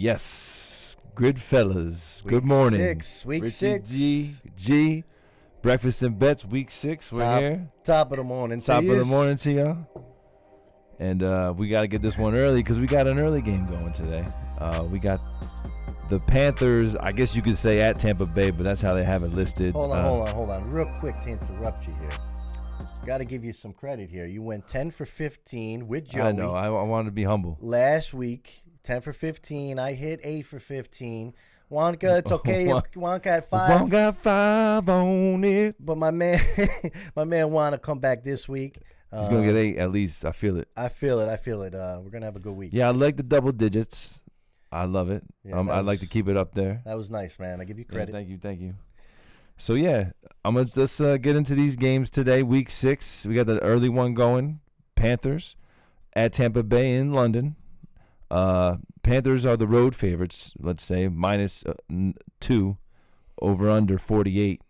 Yes. Gridfellas. Good morning. Week Richie 6. D G. Breakfast and Bets, week 6. We're here. Top of the morning. Top of the morning to y'all. And we got to get this one early because we got an early game going today. We got the Panthers, I guess you could say at Tampa Bay, but that's how they have it listed. Hold on. Real quick to interrupt you here. Got to give you some credit here. You went 10 for 15 with Joey. I know. I wanted to be humble. Last week, 10 for 15. I hit 8 for 15. Wonka, it's okay. Wonka had 5. Wonka got 5 on it. But my man want to come back this week. He's going to get 8 at least. I feel it. I feel it. We're going to have a good week. Yeah, I like the double digits. I love it. Yeah, I'd like to keep it up there. That was nice, man. I give you credit. Yeah, thank you. So, yeah, I'm going to just get into these games today. Week 6, we got the early one going. Panthers at Tampa Bay in London. Panthers are the road favorites, let's say, -2, over under 48.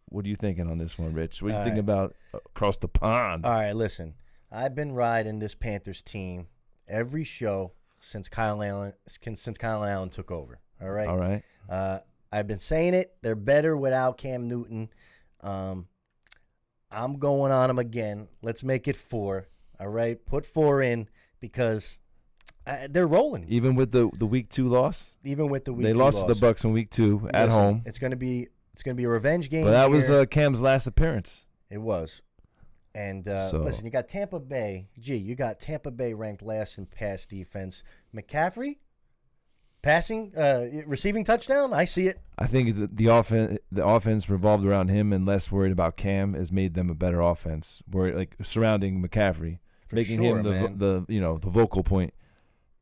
What are you thinking on this one, Rich? What are you thinking about across the pond? All right, listen. I've been riding this Panthers team every show since Kyle Allen took over. All right. I've been saying it. They're better without Cam Newton. I'm going on them again. Let's make it 4. All right, put 4 in because they're rolling. Even with the week 2 loss. Even with the week 2 they lost to the Bucs in week 2 at home. It's gonna be a revenge game. But that was Cam's last appearance. It was. And listen, you got Tampa Bay. You got Tampa Bay ranked last in pass defense. McCaffrey, receiving touchdown. I see it. I think the offense revolved around him and less worried about Cam has made them a better offense. Surrounding McCaffrey, making him the vocal point.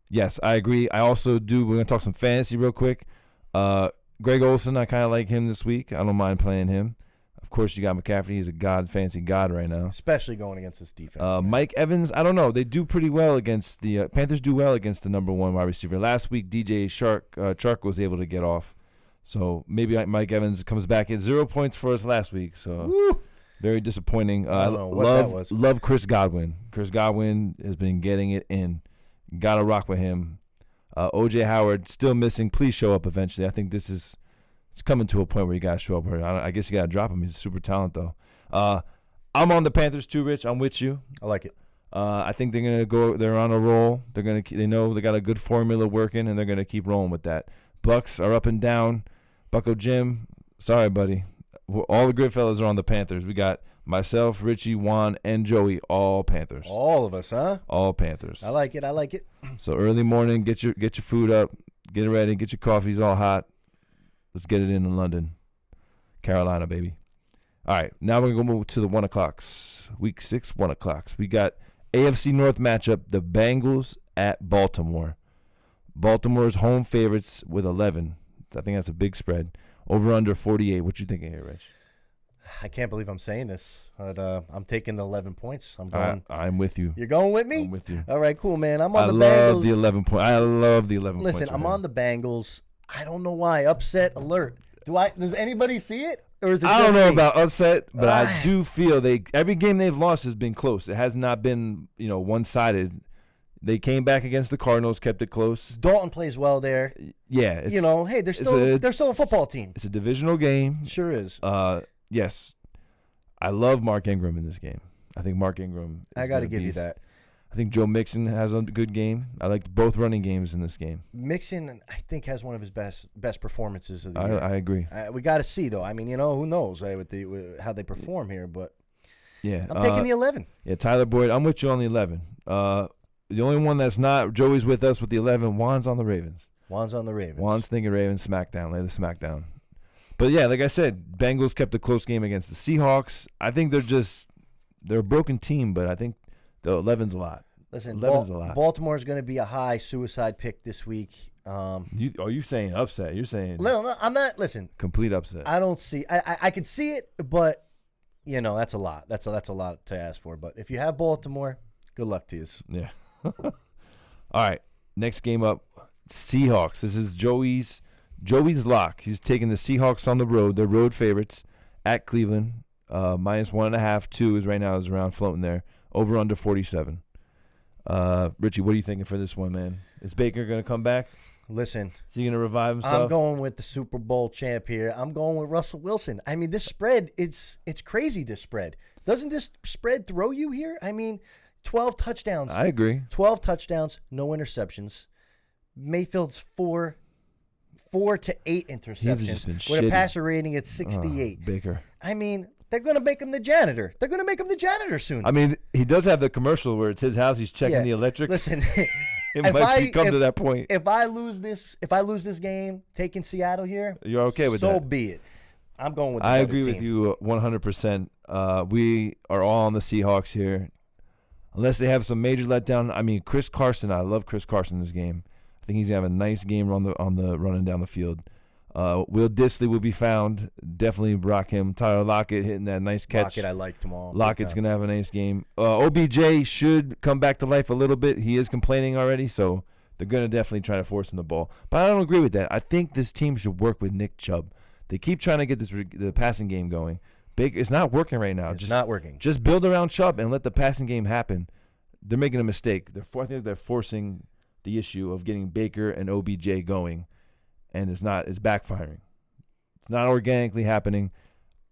Yes, I agree. I also do. We're gonna talk some fantasy real quick. Greg Olsen, I kind of like him this week. I don't mind playing him. Of course, you got McCaffrey. He's a fancy god right now. Especially going against this defense. Mike Evans, I don't know. They do pretty well against the Panthers. Do well against the number 1 wide receiver. Last week, DJ Chark was able to get off. So maybe Mike Evans comes back at 0 points for us last week. So very disappointing. I don't know what that was. Love Chris Godwin. Chris Godwin has been getting it in. Got to rock with him. O.J. Howard still missing. Please show up eventually. I think it's coming to a point where you got to show up. I guess you got to drop him. He's a super talent, though. I'm on the Panthers too, Rich. I'm with you. I like it. I think they're gonna go. They're on a roll. They know they got a good formula working, and they're gonna keep rolling with that. Bucks are up and down. Bucko Jim, sorry, buddy. All the Gridfellas are on the Panthers. We got myself, Richie, Juan, and Joey, all Panthers. All of us, huh? All Panthers. I like it. So early morning, get your food up, get it ready, get your coffees all hot. Let's get it in London, Carolina, baby. All right, now we're going to move to the 1 o'clocks. Week 6, 1 o'clocks. We got AFC North matchup, the Bengals at Baltimore. Baltimore's home favorites with 11. I think that's a big spread. Over under 48. What you thinking here, Rich? I can't believe I'm saying this, but I'm taking the 11 points. I'm with you. You're going with me? I'm with you. All right, cool, man. I'm on the Bengals. I love the 11 points. I love the 11 points. Listen, I'm on the Bengals. I don't know why. Upset alert. Does anybody see it? Or is it I don't know me? About upset, but I do feel every game they've lost has been close. It has not been, one-sided. They came back against the Cardinals, kept it close. Dalton plays well there. Yeah, they're still a football team. It's a divisional game. Sure is. Yes. I love Mark Ingram in this game. I think Mark Ingram is I got to give you that. I think Joe Mixon has a good game. I liked both running games in this game. Mixon, I think, has one of his best performances of the year. I agree. We got to see, though. I mean, who knows with how they perform here. But yeah, I'm taking the 11. Yeah, Tyler Boyd, I'm with you on the 11. The only one that's not, Joey's with us with the 11. Juan's on the Ravens. Juan's thinking Ravens smackdown. Lay the smackdown. But, yeah, like I said, Bengals kept a close game against the Seahawks. I think they're a broken team, but I think the 11's a lot. Listen, 11's a lot. Baltimore's going to be a high suicide pick this week. Are you saying upset? You're saying no, I'm not. Listen, complete upset. I don't see. I can see it, but that's a lot. That's a lot to ask for. But if you have Baltimore, good luck to you. Yeah. All right. Next game up, Seahawks. This is Joey's lock. He's taking the Seahawks on the road. They're road favorites at Cleveland. -1.5, 2 is right now is around floating there. Over under 47. Richie, what are you thinking for this one, man? Is Baker going to come back? Listen. Is he going to revive himself? I'm going with the Super Bowl champ here. I'm going with Russell Wilson. I mean, this spread, it's crazy, this spread. Doesn't this spread throw you here? I mean, 12 touchdowns. I agree. 12 touchdowns, no interceptions. Mayfield's 4 to 8 interceptions with a passer rating at 68. Baker. I mean, they're going to make him the janitor. They're going to make him the janitor soon. I mean, he does have the commercial where it's his house. He's checking the electric. Listen, it might come to that point. If I lose this game, taking Seattle here, you're okay with that. So be it. I'm going with the I better agree team. with you 100%. We are all on the Seahawks here. Unless they have some major letdown. I mean, Chris Carson, I love Chris Carson in this game. I think he's going to have a nice game on the running down the field. Will Dissly will be found. Definitely rock him. Tyler Lockett hitting that nice catch. Lockett, I like tomorrow. Lockett's going to have a nice game. OBJ should come back to life a little bit. He is complaining already, so they're going to definitely try to force him the ball. But I don't agree with that. I think this team should work with Nick Chubb. They keep trying to get the passing game going. It's not working right now. It's not working. Just build around Chubb and let the passing game happen. They're making a mistake. I think they're forcing the issue of getting Baker and OBJ going, and it's backfiring. It's not organically happening.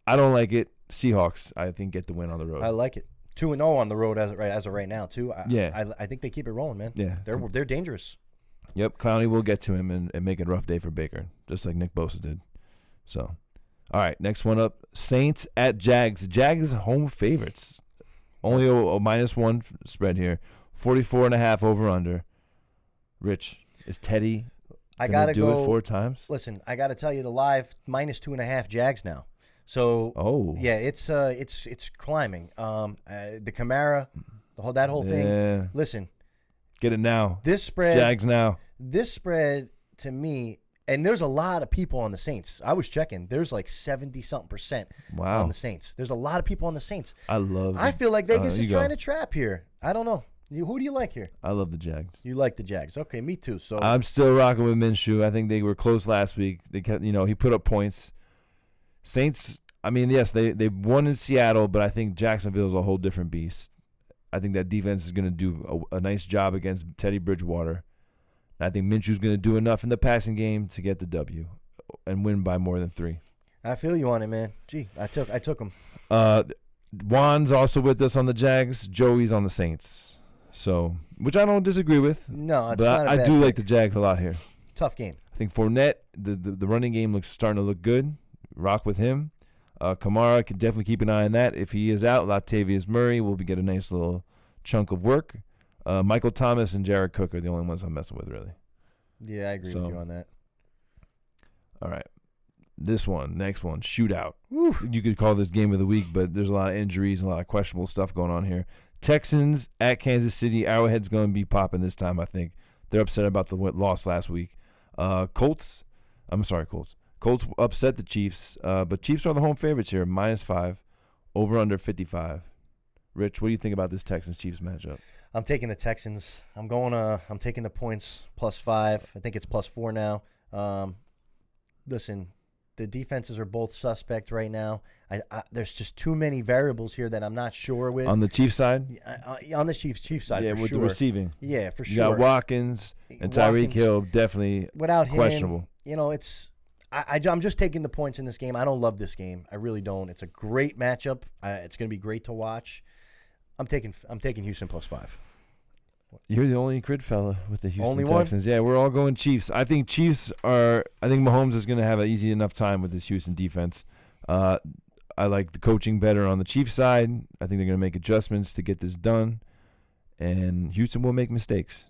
I don't like it. Seahawks, I think, get the win on the road. I like it. 2-0 on the road as of right now too. I think they keep it rolling, man. Yeah, they're dangerous. Yep, Clowney will get to him and make it a rough day for Baker, just like Nick Bosa did. So, all right, next one up: Saints at Jags. Jags home favorites. Only a -1 spread here. 44.5 over under. Rich, is Teddy gonna do it 4 times? Listen, I gotta tell you, the live -2.5 Jags now. So yeah, it's climbing. The Camara, that whole thing. Listen, get it now. This spread, Jags now. This spread to me, and there's a lot of people on the Saints. I was checking. There's like 70-something% on the Saints. There's a lot of people on the Saints. I feel like Vegas is trying to trap here. I don't know. Who do you like here? I love the Jags. You like the Jags. Okay, me too. So I'm still rocking with Minshew. I think they were close last week. They kept, he put up points. Saints, I mean, yes, they won in Seattle, but I think Jacksonville is a whole different beast. I think that defense is going to do a nice job against Teddy Bridgewater. And I think Minshew's going to do enough in the passing game to get the W and win by more than 3. I feel you on it, man. Gee, I took him. Juan's also with us on the Jags. Joey's on the Saints. So, which I don't disagree with. No, it's but not. I do like the Jags a lot here. Tough game. I think Fournette, the running game starting to look good. Rock with him. Kamara can definitely keep an eye on that. If he is out, Latavius Murray will get a nice little chunk of work. Michael Thomas and Jared Cook are the only ones I'm messing with, really. Yeah, I agree with you on that. All right. Next one, shootout. Woo. You could call this game of the week, but there's a lot of injuries and a lot of questionable stuff going on here. Texans at Kansas City. Arrowhead's going to be popping this time, I think. They're upset about the loss last week. Colts upset the Chiefs, but Chiefs are the home favorites here, -5, over under 55. Rich, what do you think about this Texans-Chiefs matchup? I'm taking the Texans. I'm taking the points +5. I think it's +4 now. Listen, the defenses are both suspect right now. There's just too many variables here that I'm not sure with. On the Chiefs side? On the Chiefs side, yeah, for with sure. the receiving. Yeah, for you sure. got Watkins and Tyreek Hill, definitely without him, questionable. I'm just taking the points in this game. I don't love this game. I really don't. It's a great matchup. It's going to be great to watch. I'm taking Houston +5. You're the only Gridfella with the Houston only Texans. One? Yeah, we're all going Chiefs. I think Mahomes is going to have an easy enough time with this Houston defense. I like the coaching better on the Chiefs side. I think they're going to make adjustments to get this done, and Houston will make mistakes.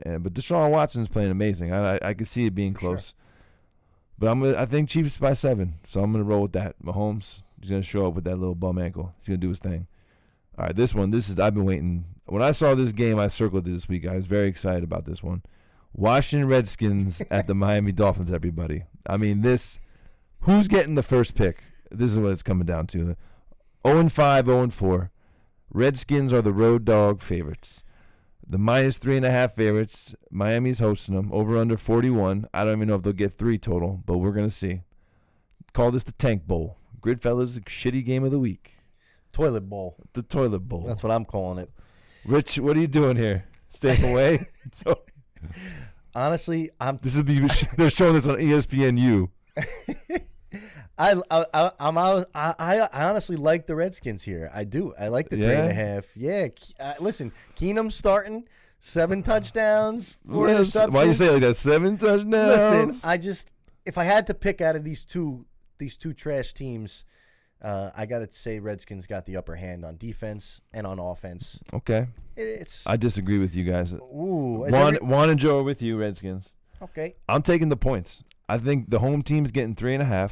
But Deshaun Watson's playing amazing. I could see it being close. Sure. But I think Chiefs by 7, so I'm going to roll with that. Mahomes, he's going to show up with that little bum ankle. He's going to do his thing. All right, I've been waiting. When I saw this game, I circled it this week. I was very excited about this one. Washington Redskins at the Miami Dolphins, everybody. I mean, who's getting the first pick? This is what it's coming down to. 0-5, 0-4. Redskins are the road dog favorites. The -3.5 favorites. Miami's hosting them. Over under 41. I don't even know if they'll get 3 total, but we're going to see. Call this the Tank Bowl. Gridfellas, shitty game of the week. Toilet bowl. The toilet bowl. That's what I'm calling it. Rich, what are you doing here? Staying away? honestly, This would be. They're showing this on ESPNU. I honestly like the Redskins here. I do. I like the 3.5. Yeah. Listen, Keenum starting 7 touchdowns, 4 interceptions. Why you say it like that? 7 touchdowns. Listen, if I had to pick out of these two trash teams, I got to say Redskins got the upper hand on defense and on offense. Okay. I disagree with you guys. Juan and Joe are with you, Redskins. Okay. I'm taking the points. I think the home team's getting 3.5.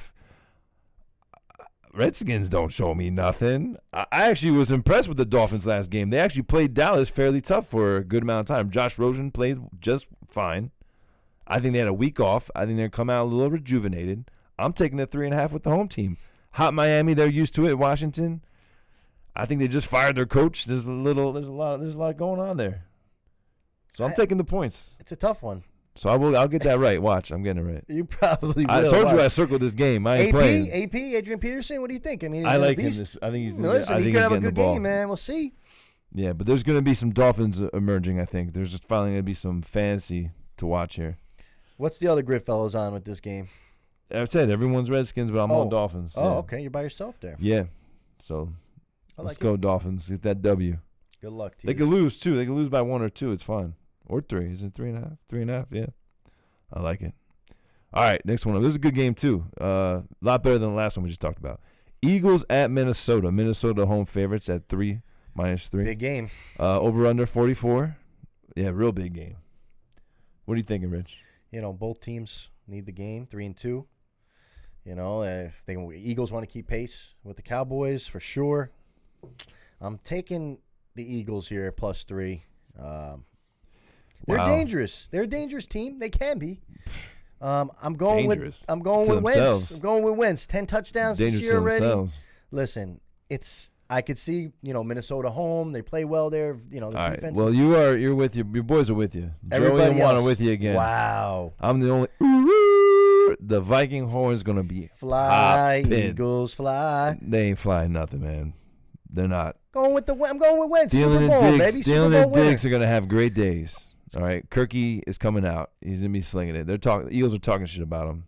Redskins don't show me nothing. I actually was impressed with the Dolphins last game. They actually played Dallas fairly tough for a good amount of time. Josh Rosen played just fine. I think they had a week off. I think they're going to come out a little rejuvenated. I'm taking the 3.5 with the home team. Hot Miami, they're used to it. Washington, I think they just fired their coach. There's a lot going on there. So I'm taking the points. It's a tough one. So I'll get that right. Watch, I'm getting it right. You probably will. I told you I circled this game. I ain't playing. AP, Adrian Peterson, what do you think? I mean, I like him. I think he's. Listen, he could have a good game, man. We'll see. Yeah, but there's going to be some Dolphins emerging. I think there's just finally going to be some fantasy to watch here. What's the other Gridfellas on with this game? I've said everyone's Redskins, but I'm on Dolphins. Oh, okay. You're by yourself there. Yeah. So let's go Dolphins. Get that W. Good luck to you. They could lose, too. They could lose by 1 or 2. It's fine. Or 3. Is it 3.5? 3.5, yeah. I like it. All right, next one. This is a good game, too. A lot better than the last one we just talked about. Eagles at Minnesota. Minnesota home favorites at 3, -3. Big game. Over under 44. Yeah, real big game. What are you thinking, Rich? Both teams need the game, 3-2. If Eagles want to keep pace with the Cowboys, for sure. I'm taking the Eagles here at +3. They're dangerous. They're a dangerous team. They can be. I'm going with Wentz. I'm going with Wentz. 10 touchdowns this year already. Themselves. Listen, I could see Minnesota home. They play well there. The defense. Right. Well, you're with your boys are with you. Everybody Joey and Juan are with you again. Wow. I'm the only. The Viking horn's gonna be fly. Eagles fly. They ain't flying nothing, man. They're not. I'm going with Wentz. Super Bowl, baby. Dylan and Diggs are gonna have great days. All right, Kirky is coming out. He's gonna be slinging it. The Eagles are talking shit about him.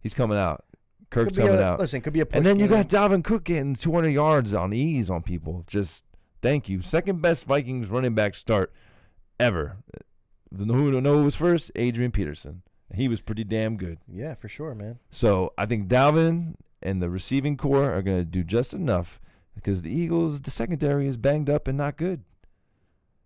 He's coming out. Kirk's coming out. Listen, could be a push and then game. You got Dalvin Cook getting 200 yards on ease on people. Just thank you. Second best Vikings running back start ever. Who was first? Adrian Peterson. He was pretty damn good. Yeah, for sure, man. So I think Dalvin and the receiving core are going to do just enough because the Eagles, the secondary is banged up and not good.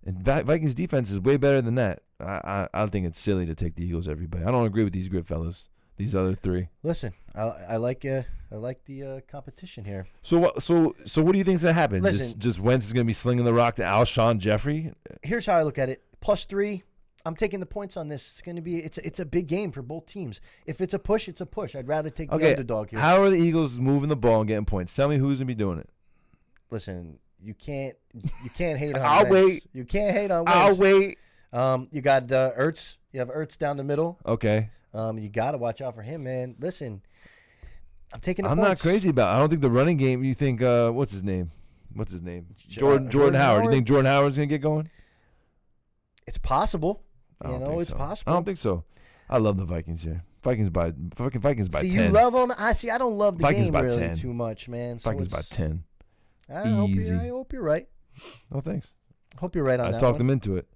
And Vikings defense is way better than that. I think it's silly to take the Eagles everybody. I don't agree with these Gridfellas, these other 3. Listen, I like the competition here. So what do you think is going to happen? Listen, just Wentz is going to be slinging the rock to Alshon Jeffrey? Here's how I look at it. +3. I'm taking the points on this. It's going to be it's a big game for both teams. If it's a push, it's a push. I'd rather take the underdog here. How are the Eagles moving the ball and getting points? Tell me who's going to be doing it. Listen, you can't hate on I'll Wentz. Wait. You can't hate on Wentz. I'll wait. You got Ertz. You have Ertz down the middle. Okay. You got to watch out for him, man. Listen, I'm taking the points. I'm not crazy about it. I don't think the running game, you think, what's his name? Jordan Howard. You think Jordan Howard's going to get going? It's possible. It's possible. I don't think so. I love the Vikings here. Vikings by 10. See, you love them. I don't love the Vikings game by really 10. too much, man. So Vikings by 10. I hope you're right. Oh, thanks. Hope you're right on that. I talked them into it.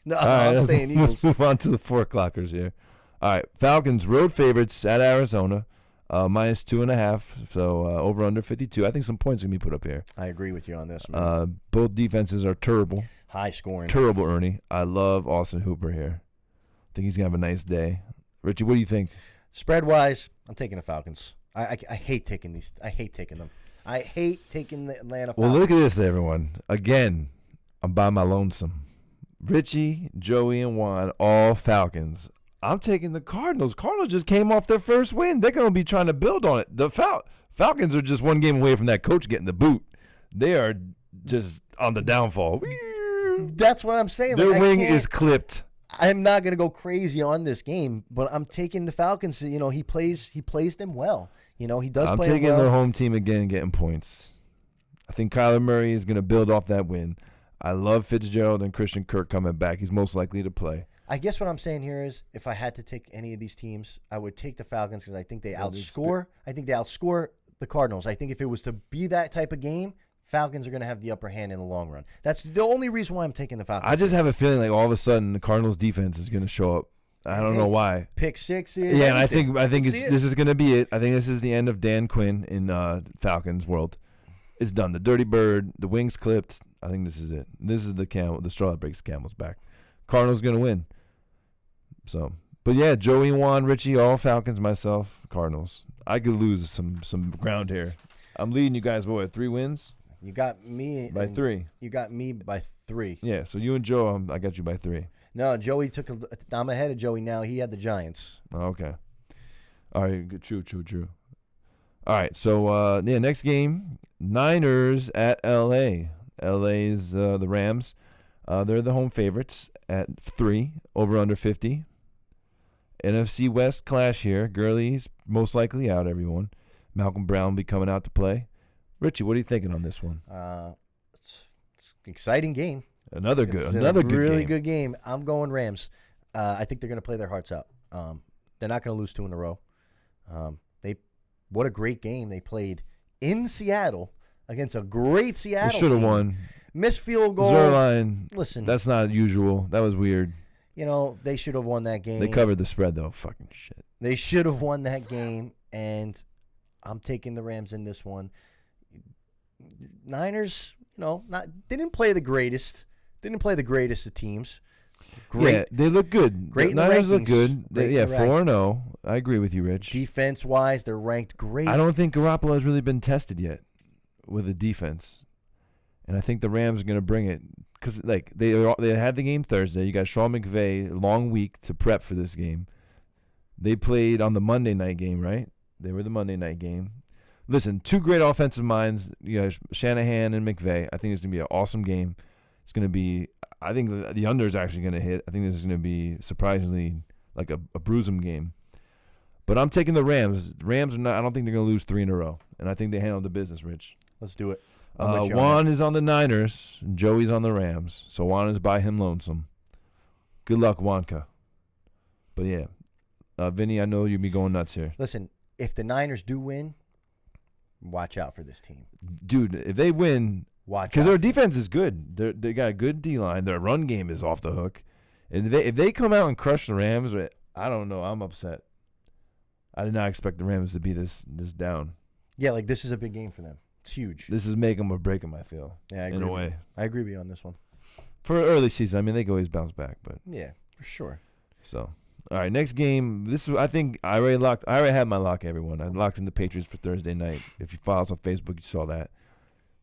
No, right, I'm staying Eagles. Let's move on to the 4 o'clockers here. All right, Falcons road favorites at Arizona, -2.5. So over under 52. I think some points can be put up here. I agree with you on this, man. Both defenses are terrible. High scoring. Terrible, Ernie. I love Austin Hooper here. I think he's gonna have a nice day. Richie, what do you think? Spread wise, I'm taking the Falcons. I hate taking these. I hate taking them. I hate taking the Atlanta Falcons. Well, look at this, everyone. Again, I'm by my lonesome. Richie, Joey, and Juan, all Falcons. I'm taking the Cardinals. Cardinals just came off their first win. They're going to be trying to build on it. The Falcons are just one game away from that coach getting the boot. They are just on the downfall. That's what I'm saying. Their wing is clipped. I'm not going to go crazy on this game, but I'm taking the Falcons. He plays them well. He does play well. I'm taking their home team again and getting points. I think Kyler Murray is going to build off that win. I love Fitzgerald and Christian Kirk coming back. He's most likely to play. I guess what I'm saying here is, if I had to take any of these teams, I would take the Falcons because I think they outscore. I think they outscore the Cardinals. I think if it was to be that type of game, Falcons are going to have the upper hand in the long run. That's the only reason why I'm taking the Falcons. I just have a feeling like all of a sudden the Cardinals defense is going to show up. I don't know why. Pick sixes. Yeah, and I think this is going to be it. I think this is the end of Dan Quinn in Falcons world. It's done. The dirty bird, the wings clipped. I think this is it. This is the straw that breaks the camel's back. Cardinals going to win. So, but yeah, Joey, Juan, Richie, all Falcons. Myself, Cardinals. I could lose some ground here. I'm leading you guys. What, 3 wins? You got me by 3. You got me by 3. Yeah, so you and Joe, I got you by 3. No, Joey I'm ahead of Joey now. He had the Giants. Oh, okay. All right, good. True. All right, so next game, Niners at L.A. L.A.'s the Rams. They're the home favorites at 3, over under 50. NFC West clash here. Gurley's most likely out, everyone. Malcolm Brown will be coming out to play. Richie, what are you thinking on this one? It's an exciting game. Another really game. Good game. I'm going Rams. I think they're going to play their hearts out. They're not going to lose 2 in a row. What a great game they played in Seattle against a great Seattle team. They should have won. Missed field goal. Zerline. Listen, that's not usual. That was weird. They should have won that game. They covered the spread though. Fucking shit. They should have won that game, and I'm taking the Rams in this one. Niners, they didn't play the greatest. Didn't play the greatest of teams. Great. Yeah, they look good. Great. The Niners look good. 4-0. I agree with you, Rich. Defense-wise, they're ranked great. I don't think Garoppolo has really been tested yet with the defense, and I think the Rams are going to bring it because they had the game Thursday. You got Sean McVay, long week to prep for this game. They played on the Monday night game, right? They were the Monday night game. Listen, 2 great offensive minds. You got Shanahan and McVay. I think it's going to be an awesome game. It's going to be. I think the under is actually going to hit. I think this is going to be surprisingly like a bruising game. But I'm taking the Rams. Rams are not. I don't think they're going to lose 3 in a row, and I think they handled the business, Rich. Let's do it. Juan is on the Niners, and Joey's on the Rams. So Juan is by him lonesome. Good luck, Juanca. But yeah, Vinny, I know you'll be going nuts here. Listen, if the Niners do win, watch out for this team, dude. If they win. Because their defense is good. They got a good D-line. Their run game is off the hook. And if they come out and crush the Rams, I don't know. I'm upset. I did not expect the Rams to be this down. Yeah, this is a big game for them. It's huge. This is make them or break them, I feel. Yeah, I agree. In a way. I agree with you on this one. For early season, they can always bounce back. But yeah, for sure. So, all right, next game. I think I already had my lock, everyone. I locked in the Patriots for Thursday night. If you follow us on Facebook, you saw that.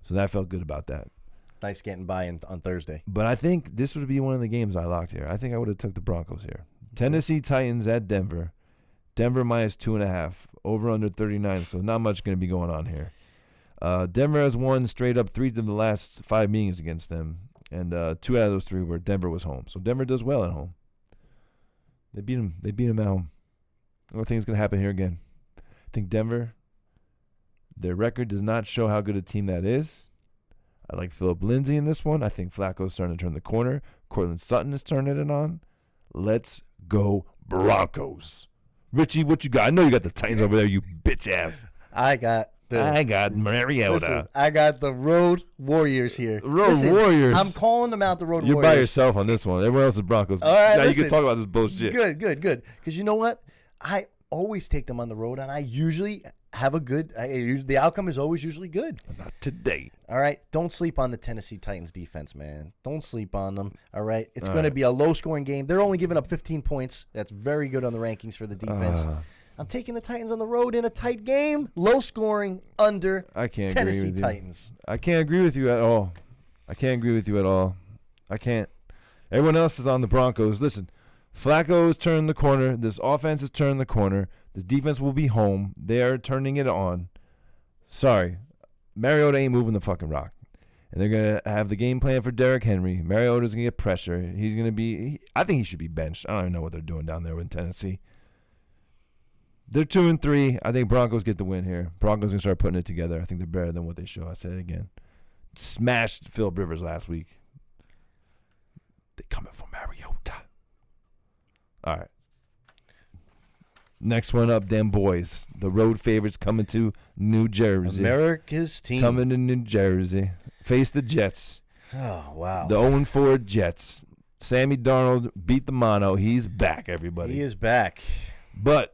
So that felt good about that. Nice getting by on Thursday. But I think this would be one of the games I locked here. I think I would have took the Broncos here. Tennessee Titans at Denver. Denver minus 2.5. Over under 39. So not much going to be going on here. Denver has won straight up 3 of the last 5 meetings against them. And 2 out of those 3 were Denver was home. So Denver does well at home. They beat them at home. I don't think it's going to happen here again. I think Denver... Their record does not show how good a team that is. I like Phillip Lindsay in this one. I think Flacco's starting to turn the corner. Cortland Sutton is turning it on. Let's go Broncos. Richie, what you got? I know you got the Titans over there, you bitch ass. I got Mariota. Listen, I got the Road Warriors here. Warriors. I'm calling them out the Road You're Warriors. You're by yourself on this one. Everyone else is Broncos. All right, now you can talk about this bullshit. Good. Because you know what? I always take them on the road, and I usually have a good the outcome is always usually good. Not today. All right. Don't sleep on the Tennessee Titans defense, man. Don't sleep on them. All right. It's going to be a low-scoring game. They're only giving up 15 points. That's very good on the rankings for the defense. I'm taking the Titans on the road in a tight game. Low-scoring under Tennessee Titans. I can't agree with you at all. I can't. Everyone else is on the Broncos. Listen, Flacco has turned the corner. This offense has turned the corner. This defense will be home. They are turning it on. Sorry. Mariota ain't moving the fucking rock. And they're going to have the game plan for Derrick Henry. Mariota's going to get pressure. He's going to be – I think he should be benched. I don't even know what they're doing down there in Tennessee. They're 2-3. I think Broncos get the win here. Broncos going to start putting it together. I think they're better than what they show. I said it again. Smashed Phillip Rivers last week. They coming for Mariota. All right. Next one up, them boys. The road favorites coming to New Jersey. America's team. Coming to New Jersey. Face the Jets. Oh, wow. The 0-4 Jets. Sammy Darnold beat the mono. He's back, everybody. He is back. But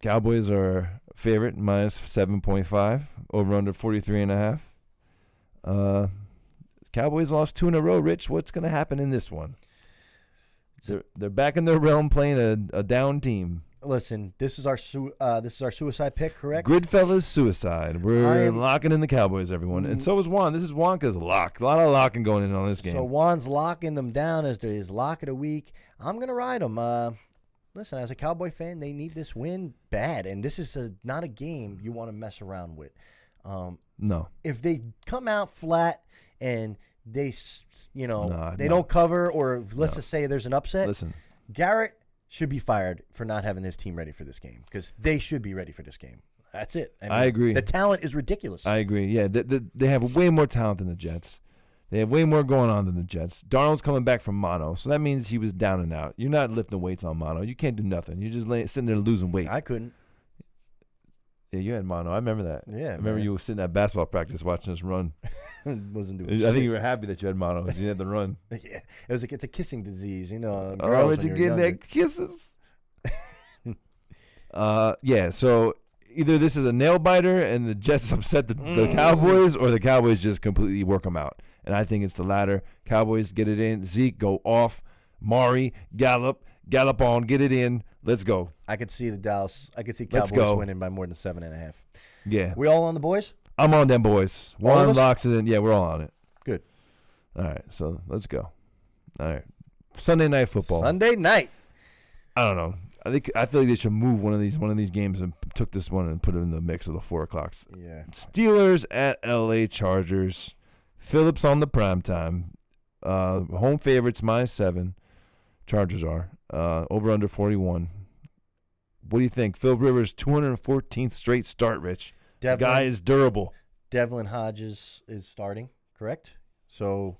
Cowboys are favorite, minus 7.5. Over under 43.5. Cowboys lost 2 in a row. Rich, what's going to happen in this one? They're back in their realm playing a down team. Listen, this is our suicide pick, correct? Gridfellas suicide. We're locking in the Cowboys, everyone. And so is Juan. This is Juanca's lock. A lot of locking going in on this game. So Juan's locking them down as his lock of the week. I'm going to ride them. Listen, as a Cowboy fan, they need this win bad. And this is not a game you want to mess around with. No. If they come out flat and they don't cover, or let's just say there's an upset. Listen. Garrett should be fired for not having his team ready for this game, because they should be ready for this game. That's it. I agree. The talent is ridiculous. I agree. Yeah, they have way more talent than the Jets. They have way more going on than the Jets. Darnold's coming back from mono, so that means he was down and out. You're not lifting weights on mono. You can't do nothing. You're just sitting there losing weight. I couldn't. Yeah, you had mono. I remember that. Yeah, I remember you were sitting at basketball practice watching us run. Wasn't doing I shit. think you were happy that you had mono because you had to run. Yeah, it's a kissing disease, Girls, but you getting that kisses. Yeah. So either this is a nail biter and the Jets upset the Cowboys, or the Cowboys just completely work them out. And I think it's the latter. Cowboys get it in. Zeke go off. Mari gallop on, get it in. Let's go. I could see Cowboys winning by more than 7.5. Yeah. We all on the boys? I'm on them boys. One locks it in. Yeah, we're all on it. Good. All right, so let's go. All right. Sunday night football. Sunday night. I don't know. I feel like they should move one of these games and took this one and put it in the mix of the 4 o'clocks. Yeah. Steelers at LA Chargers. Phillips on the prime time. Home favorites -7. Chargers are. Over under 41. What do you think? Phil Rivers' 214th straight start, Rich. The guy is durable. Devlin Hodges is starting, correct? So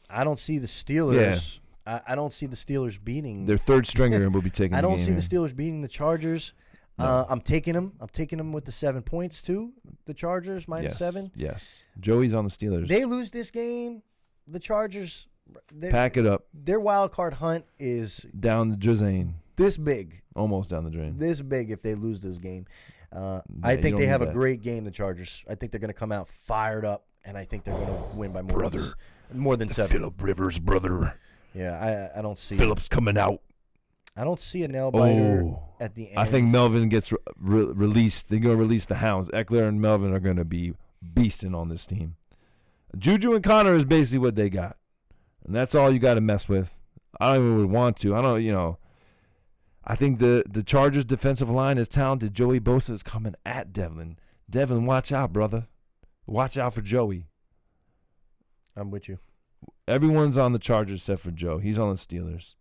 I don't see the Steelers. Yeah. I don't see the Steelers beating. Their third stringer will be taking I the don't game see here. the Steelers beating the Chargers. No. I'm taking them. I'm taking them with the 7 points, too. The Chargers, -7. Yes. Joey's on the Steelers. They lose this game. The Chargers. Pack it up. Their wild card hunt is down the drain. This big. Almost down the drain. This big if they lose this game. I think they have a great game, the Chargers. I think they're going to come out fired up, and I think they're going to win by more than 7. Phillip Rivers, brother. Yeah, I don't see Phillips coming out. I don't see a nail biter at the end. I think Melvin gets released. They're going to release the hounds. Eckler and Melvin are going to be beasting on this team. Juju and Connor is basically what they got. And that's all you got to mess with. I don't even want to. I think the Chargers' defensive line is talented. Joey Bosa is coming at Devlin. Devlin, watch out, brother. Watch out for Joey. I'm with you. Everyone's on the Chargers except for Joe. He's on the Steelers.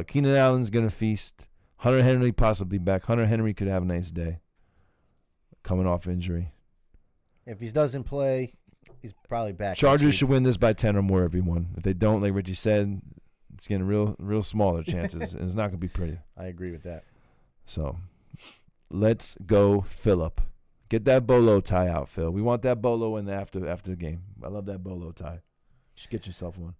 Keenan Allen's going to feast. Hunter Henry possibly back. Hunter Henry could have a nice day coming off injury. If he doesn't play, he's probably back. Chargers should win this by 10 or more, everyone. If they don't, like Richie said, it's getting real smaller chances, and it's not going to be pretty. I agree with that. So, let's go, Phillip. Get that bolo tie out, Phil. We want that bolo in after the game. I love that bolo tie. Just get yourself one.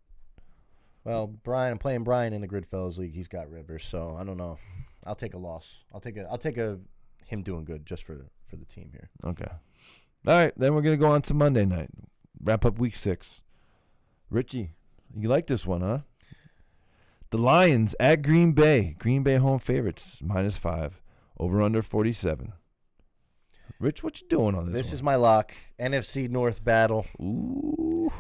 Well, I'm playing Brian in the Gridfellas League. He's got Rivers, so I don't know. I'll take a loss. I'll take him doing good just for the team here. Okay. All right, then we're going to go on to Monday night. Wrap up week 6. Richie, you like this one, huh? The Lions at Green Bay. Green Bay home favorites, -5. Over under 47. Rich, what you doing on this one? This is my lock. NFC North battle. Ooh.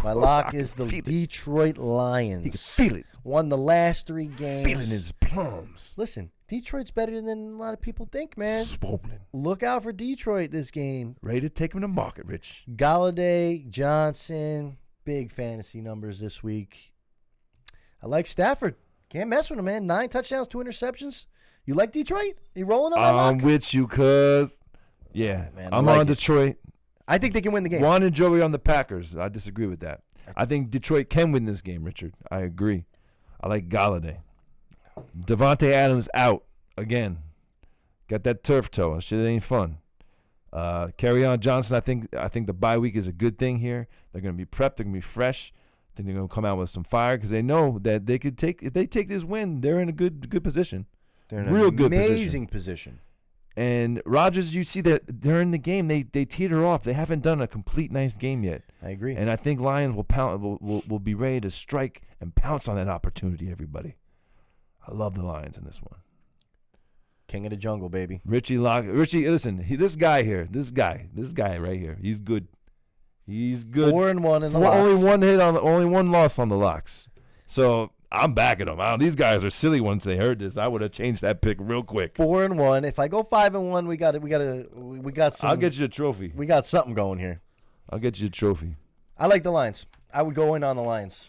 My lock is the Detroit Lions. You can feel it. Won the last 3 games. Feeling his plums. Listen, Detroit's better than a lot of people think, man. Swollen. Look out for Detroit this game. Ready to take him to market, Rich. Galladay, Johnson, big fantasy numbers this week. I like Stafford. Can't mess with him, man. 9 touchdowns, 2 interceptions. You like Detroit? You rolling on my lock? I'm with you, cuz. Yeah, man, I'm on Detroit. I think they can win the game. Juan and Joey on the Packers. I disagree with that. I think Detroit can win this game, Richard. I agree. I like Galladay. Devontae Adams out again. Got that turf toe. That shit ain't fun. Kerryon Johnson, I think the bye week is a good thing here. They're going to be prepped. They're going to be fresh. I think they're going to come out with some fire because they know that they could take, if they take this win, they're in a good position. They're in an amazing position. And Rodgers, you see that during the game, they teeter off. They haven't done a complete nice game yet. I agree. And I think Lions will be ready to strike and pounce on that opportunity, everybody. I love the Lions in this one. King of the jungle, baby. Richie, listen, this guy right here, he's good. He's good. 4-1 in the locks. Only one loss on the locks. So I'm backing them. These guys are silly once they heard this. I would have changed that pick real quick. 4-1. If I go 5-1, we got some. I'll get you a trophy. We got something going here. I'll get you a trophy. I like the Lions. I would go in on the Lions.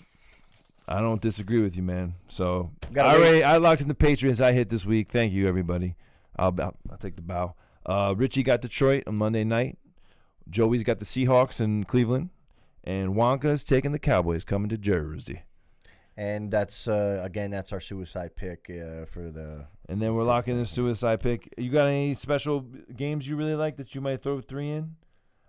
I don't disagree with you, man. So I locked in the Patriots. I hit this week. Thank you, everybody. I'll take the bow. Richie got Detroit on Monday night. Joey's got the Seahawks in Cleveland, and Wonka's taking the Cowboys coming to Jersey. And that's that's our suicide pick for the. And then we're locking in the suicide pick. You got any special games you really like that you might throw 3 in?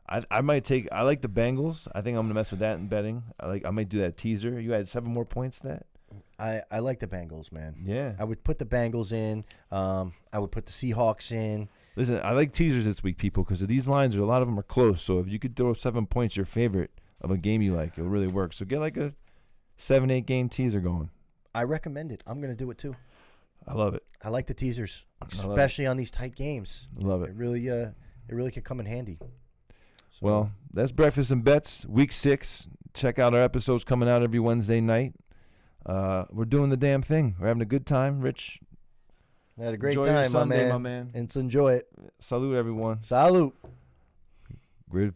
I like the Bengals. I think I'm gonna mess with that in betting. I might do that teaser. You had 7 more points to that. I like the Bengals, man. Yeah. I would put the Bengals in. I would put the Seahawks in. Listen, I like teasers this week, people, because these lines a lot of them are close. So if you could throw 7 points your favorite of a game you like, it'll really work. So get like a 7-8 game teaser going. I recommend it. I'm gonna do it too. I love it. I like the teasers, especially on these tight games. I love it. It really can come in handy. So. Well, that's Breakfast and Bets, week 6. Check out our episodes coming out every Wednesday night. We're doing the damn thing. We're having a good time. Rich, I had a great enjoy time, your Sunday, my man. And enjoy it. Salute, everyone. Salute. Grid.